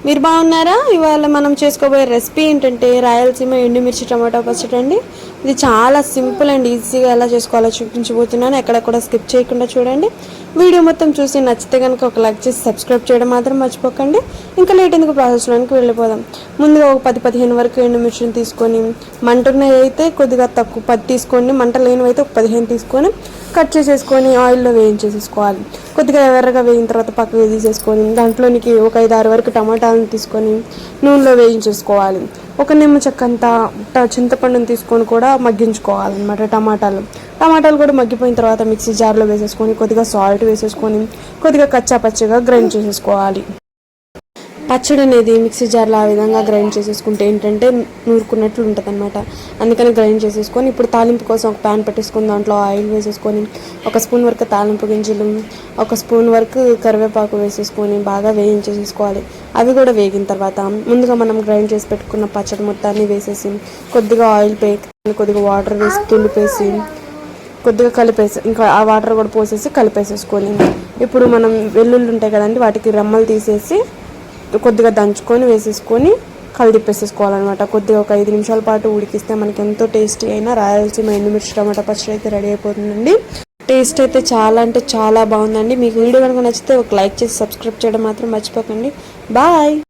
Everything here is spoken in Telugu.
మీరు బాగున్నారా? ఇవాళ మనం చేసుకోబోయే రెసిపీ ఏంటంటే రాయలసీమ ఎండుమిర్చి టమాటా పచ్చడి అండి. ఇది చాలా సింపుల్ అండ్ ఈజీగా ఎలా చేసుకోవాలో చూపించబోతున్నాను. ఎక్కడెక్కడ స్కిప్ చేయకుండా చూడండి. వీడియో మొత్తం చూసి నచ్చితే కనుక ఒక లైక్ చేసి సబ్స్క్రైబ్ చేయడం మాత్రం మర్చిపోకండి. ఇంకా లేట్ ఎందుకు ప్రాసెస్లోనికి వెళ్ళిపోదాం. ముందుగా ఒక 10-15 వరకు ఎండుమిర్చిని తీసుకొని, మంట ఉన్నవి అయితే కొద్దిగా తక్కువ 10 తీసుకోండి, మంట లేనివి అయితే ఒక 15 తీసుకొని కట్ చేసేసుకొని ఆయిల్లో వేయించేసేసుకోవాలి. కొద్దిగా ఎర్రగా వేయిన తర్వాత పక్కకు తీసేసుకొని దాంట్లోనికి ఒక 5-6 వరకు టమాటాలను తీసుకొని నూనెలో వేయించేసుకోవాలి. ఒక నిమ్మ చెక్కంతా చింతపండుని తీసుకొని కూడా మగ్గించుకోవాలన్నమాట. టమాటాలు కూడా మగ్గిపోయిన తర్వాత మిక్సీ జార్లో వేసేసుకొని కొద్దిగా సాల్ట్ వేసేసుకొని కొద్దిగా కచ్చా పచ్చిగా గ్రైండ్ చేసేసుకోవాలి. పచ్చడి అనేది మిక్సీ జార్లో ఆ విధంగా గ్రైండ్ చేసేసుకుంటే ఏంటంటే నూరుకున్నట్లు ఉంటుంది అనమాట. అందుకని గ్రైండ్ చేసేసుకొని ఇప్పుడు తాలింపు కోసం ఒక ప్యాన్ పెట్టేసుకొని దాంట్లో ఆయిల్ వేసేసుకొని 1 స్పూన్ వరకు తాలింపు గింజలు, 1 స్పూన్ వరకు కరివేపాకు వేసేసుకొని బాగా వేయించేసేసుకోవాలి. అవి కూడా వేగిన తర్వాత ముందుగా మనం గ్రైండ్ చేసి పెట్టుకున్న పచ్చడి మొత్తాన్ని వేసేసి కొద్దిగా ఆయిల్ కొద్దిగా వాటర్ వేసి తులిపేసి కొద్దిగా కలిపేసి ఇంకా ఆ వాటర్ కూడా పోసేసి కలిపేసేసుకొని ఇప్పుడు మనం వెల్లుల్లి ఉంటాయి కదండి, వాటికి రెమ్మలు తీసేసి కొద్దిగా దంచుకొని వేసేసుకొని కలిదిప్పేసేసుకోవాలన్నమాట. కొద్దిగా ఒక 5 నిమిషాల పాటు ఉడికిస్తే మనకి ఎంతో టేస్టీ అయినా రాయలసీమ ఎండుమిర్చి టమాటా పచ్చడి అయితే రెడీ అయిపోతుందండి. టేస్ట్ అయితే చాలా అంటే చాలా బాగుందండి. మీకు వీడియో కనుక నచ్చితే ఒక లైక్ చేసి సబ్స్క్రైబ్ చేయడం మాత్రం మర్చిపోకండి. బాయ్.